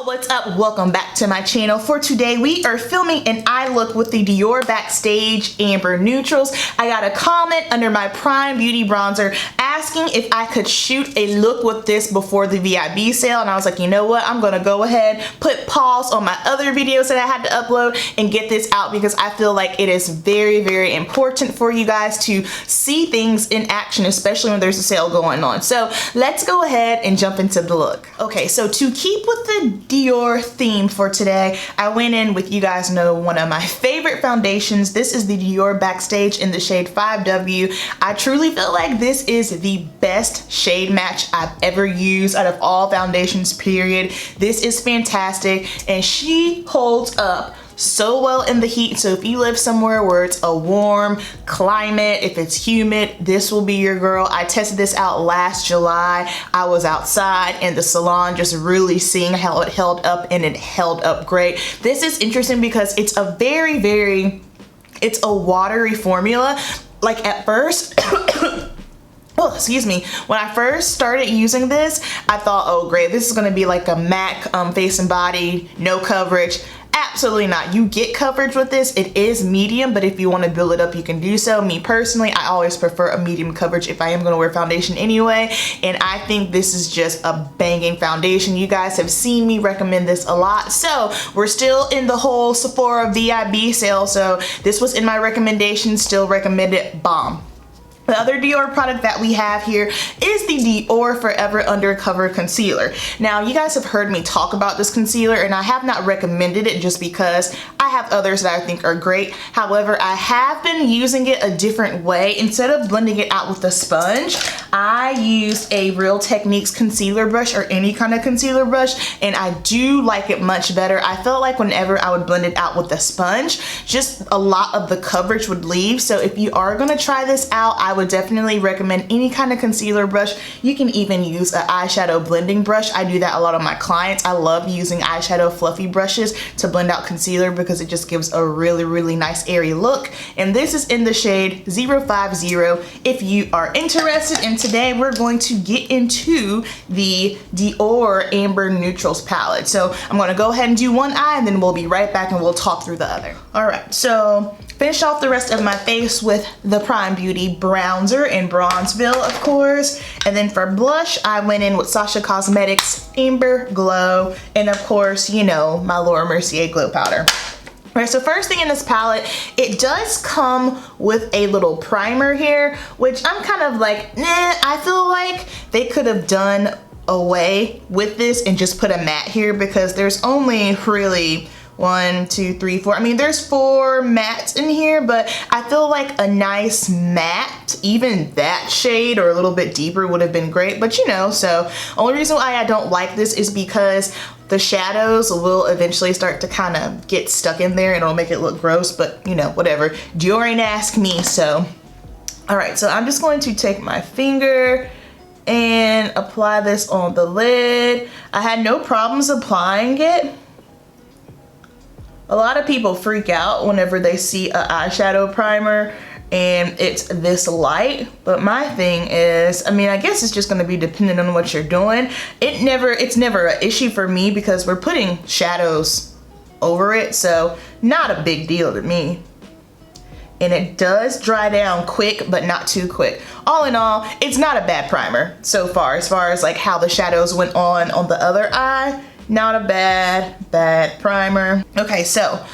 y'all, what's up? Welcome back to my channel. For today we are filming an eye look with the Dior Backstage Amber Neutrals. I got a comment under my Prime Beauty Brownzer asking if I could shoot a look with this before the VIB sale, and I was like, you know what, I'm gonna go ahead, put pause on my other videos that I had to upload and get this out because I feel like it is very important for you guys to see things in action, especially when there's a sale going on. So let's go ahead and jump into the look. Okay, so to keep with the Dior theme for today, I went in with, you guys know, one of my favorite foundations. This is the Dior Backstage in the shade 5W. I truly feel like this is the best shade match I've ever used out of all foundations, period. This is fantastic, and she holds up so well in the heat. So if you live somewhere where it's a warm climate, if it's humid, this will be your girl. I tested this out last July. I was outside in the salon just really seeing how it held up, and it held up great. This is interesting because it's a it's a watery formula. Like at first oh, excuse me. When I first started using this, I thought, oh great, this is gonna be like a MAC face and body, no coverage. Absolutely not. You get coverage with this. It is medium, but if you want to build it up, you can do so. Me personally, I always prefer a medium coverage if I am going to wear foundation anyway, and I think this is just a banging foundation. You guys have seen me recommend this a lot. So we're still in the whole Sephora VIB sale, so this was in my recommendation, still recommended, bomb. The other Dior product that we have here is the Dior Forever Undercover Concealer. Now, you guys have heard me talk about this concealer, and I have not recommended it just because I have others that I think are great. However, I have been using it a different way. Instead of blending it out with a sponge, I used a Real Techniques concealer brush, or any kind of concealer brush, and I do like it much better. I felt like whenever I would blend it out with a sponge, just a lot of the coverage would leave. So if you are gonna try this out, I would definitely recommend any kind of concealer brush. You can even use an eyeshadow blending brush. I do that a lot on my clients. I love using eyeshadow fluffy brushes to blend out concealer because it just gives a really nice airy look. And this is in the shade 050 if you are interested. And today we're going to get into the Dior Amber Neutrals palette. So I'm going to go ahead and do one eye, and then we'll be right back and we'll talk through the other. All right, so finish off the rest of my face with the Prime Beauty Brownzer in Bronzeville, of course. And then for blush, I went in with Sacha Cosmetic's Amber Glow, and of course, you know, my Laura Mercier Glow Powder. Alright, so first thing in this palette, it does come with a little primer here, which I'm kind of like, nah, I feel like they could have done away with this and just put a matte here, because there's only really 1, 2, 3, 4. I mean, there's 4 mattes in here, but I feel like a nice matte, even that shade or a little bit deeper, would have been great. But you know, so only reason why I don't like this is because the shadows will eventually start to kind of get stuck in there, and it'll make it look gross, but you know, whatever. Dior ain't asked me, so. All right, so I'm just going to take my finger and apply this on the lid. I had no problems applying it. A lot of people freak out whenever they see an eyeshadow primer and it's this light, but my thing is, I mean, I guess it's just gonna be dependent on what you're doing. It's never an issue for me because we're putting shadows over it, so not a big deal to me. And it does dry down quick, but not too quick. All in all, it's not a bad primer so far as like how the shadows went on the other eye. Not a bad primer. Okay, so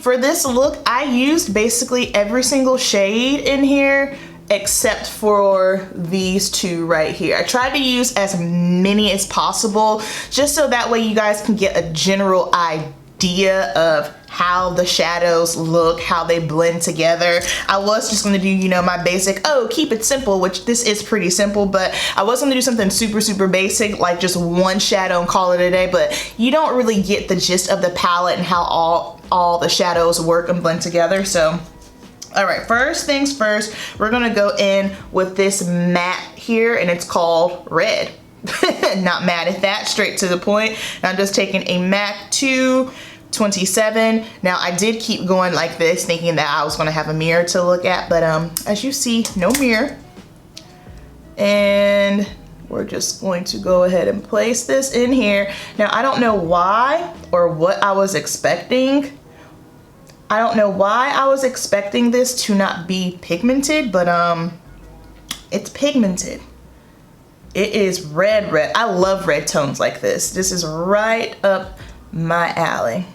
for this look, I used basically every single shade in here except for these 2 right here. I tried to use as many as possible just so that way you guys can get a general idea of how the shadows look, how they blend together. I was just gonna do, you know, my basic, oh, keep it simple, which this is pretty simple, but I was gonna do something super basic, like just one shadow and call it a day, but you don't really get the gist of the palette and how all the shadows work and blend together. So, all right, first things first, we're gonna go in with this matte here, and it's called Red. Not mad at that, straight to the point. And I'm just taking a MAC 227. Now I did keep going like this thinking that I was going to have a mirror to look at, but as you see, no mirror. And we're just going to go ahead and place this in here. Now, I don't know why or what I was expecting. I don't know why I was expecting this to not be pigmented, but it's pigmented. It is red. I love red tones like this. This is right up my alley.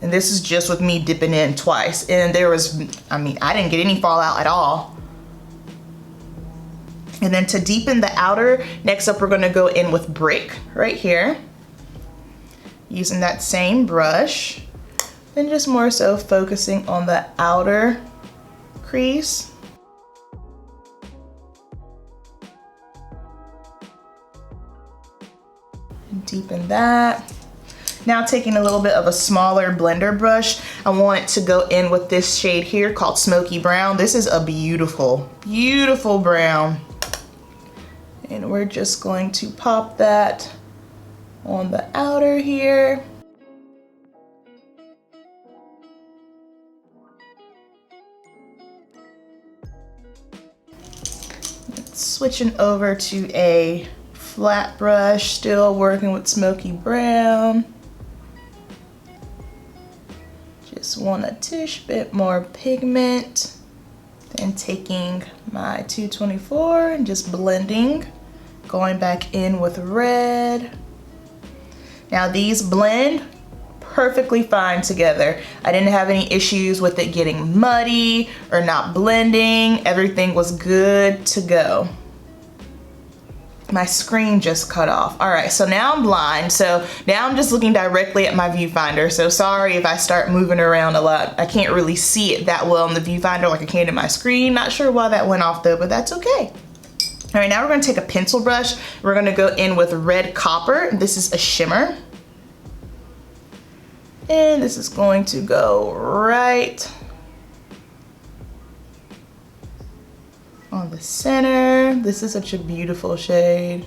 And this is just with me dipping in twice. And there was, I mean, I didn't get any fallout at all. And then to deepen the outer, next up we're gonna go in with Brick right here. Using that same brush. And just more so focusing on the outer crease. And deepen that. Now taking a little bit of a smaller blender brush, I want it to go in with this shade here called Smoky Brown. This is a beautiful, beautiful brown. And we're just going to pop that on the outer here. Switching over to a flat brush, still working with Smoky Brown. Just want a tish bit more pigment. Then taking my 224 and just blending. Going back in with red. Now these blend perfectly fine together. I didn't have any issues with it getting muddy or not blending. Everything was good to go. My screen just cut off. All right, so now I'm blind. So now I'm just looking directly at my viewfinder. So sorry if I start moving around a lot. I can't really see it that well in the viewfinder like I can in my screen. Not sure why that went off though, but that's okay. All right, now we're gonna take a pencil brush. We're gonna go in with Red Copper. This is a shimmer. And this is going to go right on the center. This is such a beautiful shade.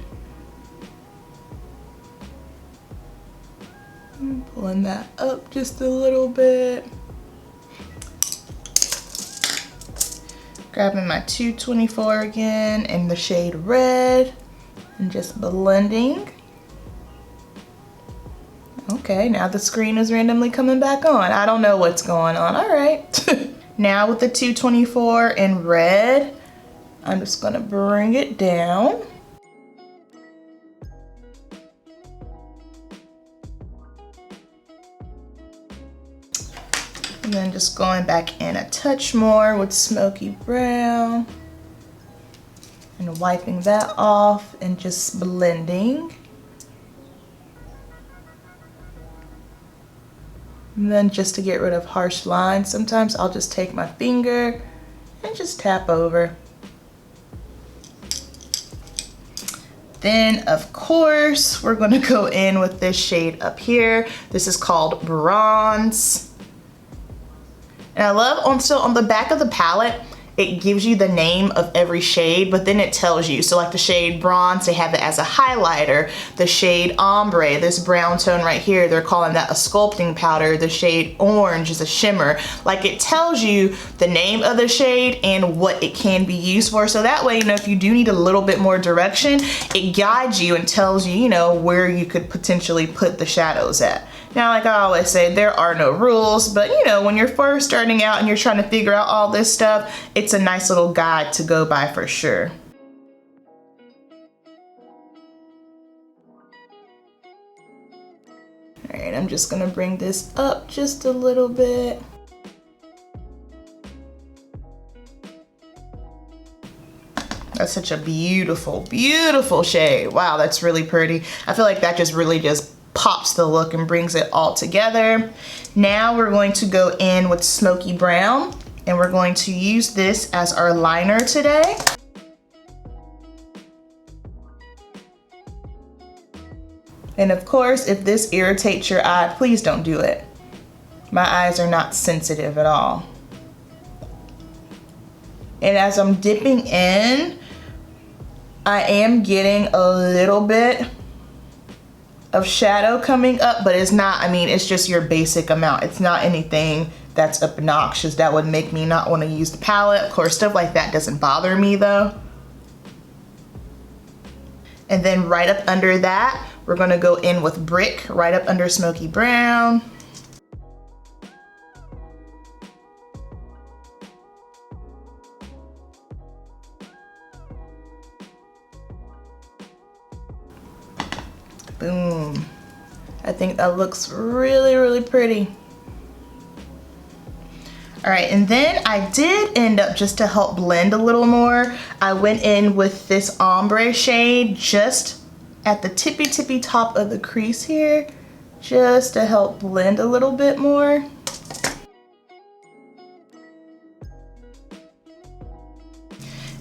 I'm pulling that up just a little bit. Grabbing my 224 again in the shade Red and just blending. Okay, now the screen is randomly coming back on. I don't know what's going on. All right. Now with the 224 in Red, I'm just gonna bring it down. And then just going back in a touch more with Smoky Brown. And wiping that off and just blending. And then just to get rid of harsh lines, sometimes I'll just take my finger and just tap over. Then, of course, we're gonna go in with this shade up here. This is called Bronze. And I love also on the back of the palette, it gives you the name of every shade, but then it tells you. So like the shade Bronze, they have it as a highlighter. The shade Ombre, this brown tone right here, they're calling that a sculpting powder. The shade Orange is a shimmer. Like it tells you the name of the shade and what it can be used for. So that way, you know, if you do need a little bit more direction, it guides you and tells you, you know, where you could potentially put the shadows at. Now, like I always say, there are no rules, but you know, when you're first starting out and you're trying to figure out all this stuff, it's a nice little guide to go by for sure. All right, I'm just gonna bring this up just a little bit. That's such a beautiful, beautiful shade. Wow, that's really pretty. I feel like that just really just pops the look and brings it all together. Now we're going to go in with Smoky Brown and we're going to use this as our liner today. And of course, if this irritates your eye, please don't do it. My eyes are not sensitive at all. And as I'm dipping in, I am getting a little bit of shadow coming up, but it's not, I mean, it's just your basic amount. It's not anything that's obnoxious that would make me not want to use the palette. Of course, stuff like that doesn't bother me though. And then right up under that, we're gonna go in with Brick, right up under Smoky Brown. Boom. I think that looks really, really pretty. All right, and then I did end up, just to help blend a little more, I went in with this ombre shade just at the tippy top of the crease here, just to help blend a little bit more.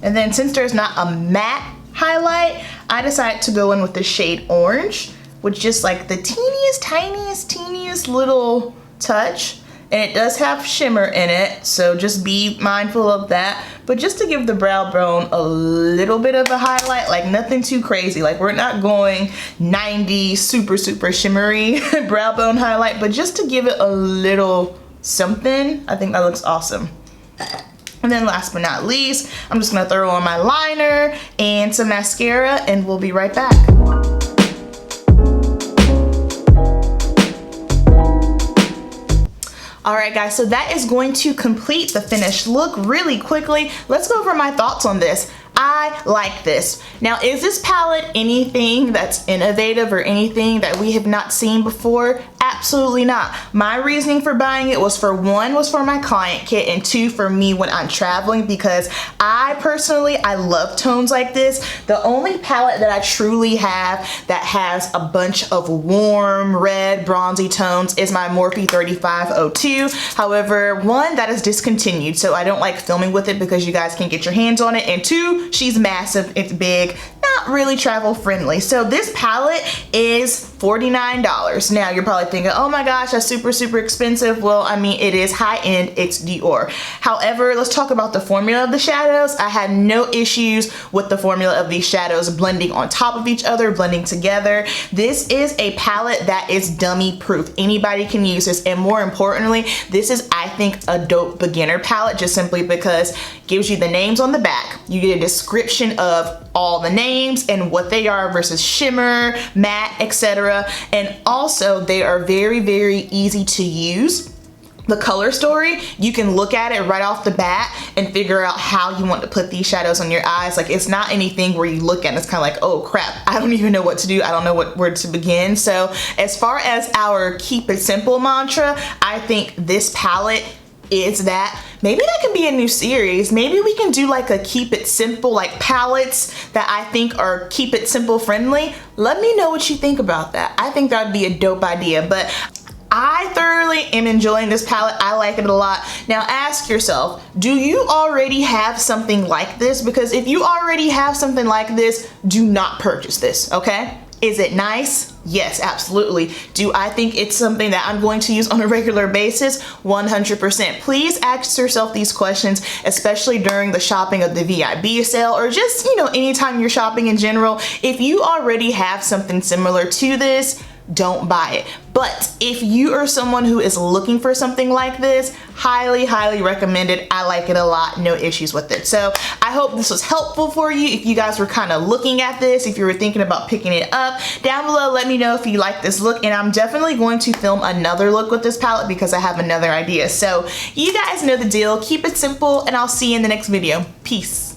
And then since there's not a matte highlight, I decided to go in with the shade Orange, with just like the teeniest little touch. And it does have shimmer in it, so just be mindful of that. But just to give the brow bone a little bit of a highlight, like nothing too crazy. Like we're not going 90 super shimmery brow bone highlight, but just to give it a little something. I think that looks awesome. And then last but not least, I'm just gonna throw on my liner and some mascara, and we'll be right back. All right guys, so that is going to complete the finished look really quickly. Let's go over my thoughts on this. I like this. Now, is this palette anything that's innovative or anything that we have not seen before? Absolutely not. My reasoning for buying it was for one, was for my client kit, and two, for me when I'm traveling, because I personally, I love tones like this. The only palette that I truly have that has a bunch of warm red bronzy tones is my Morphe 3502. However, one, that is discontinued, so I don't like filming with it because you guys can't get your hands on it, and two, she's massive, it's big, not really travel friendly. So this palette is $49. Now you're probably thinking, oh my gosh, that's super expensive. Well, I mean, it is high end, it's Dior. However, let's talk about the formula of the shadows. I had no issues with the formula of these shadows blending on top of each other, blending together. This is a palette that is dummy proof. Anybody can use this, and more importantly, this is, I think, a dope beginner palette, just simply because it gives you the names on the back. You get a description of all the names and what they are versus shimmer, matte, etc. And also they are very easy to use. The color story, you can look at it right off the bat and figure out how you want to put these shadows on your eyes. Like, it's not anything where you look at and it's kind of like, oh crap, I don't even know what to do. I don't know where to begin. So as far as our keep it simple mantra, I think this palette is that. Maybe that can be a new series. Maybe we can do like a keep it simple, like palettes that I think are keep it simple friendly. Let me know what you think about that. I think that would be a dope idea, but I thoroughly am enjoying this palette. I like it a lot. Now ask yourself, do you already have something like this? Because if you already have something like this, do not purchase this, okay? Is it nice? Yes, absolutely. Do I think it's something that I'm going to use on a regular basis? 100%. Please ask yourself these questions, especially during the shopping of the VIB sale, or just, you know, anytime you're shopping in general. If you already have something similar to this, don't buy it. But if you are someone who is looking for something like this, highly recommend it. I like it a lot, no issues with it. So I hope this was helpful for you. If you guys were kind of looking at this, if you were thinking about picking it up, down below let me know if you like this look, and I'm definitely going to film another look with this palette because I have another idea. So you guys know the deal. Keep it simple, and I'll see you in the next video. Peace.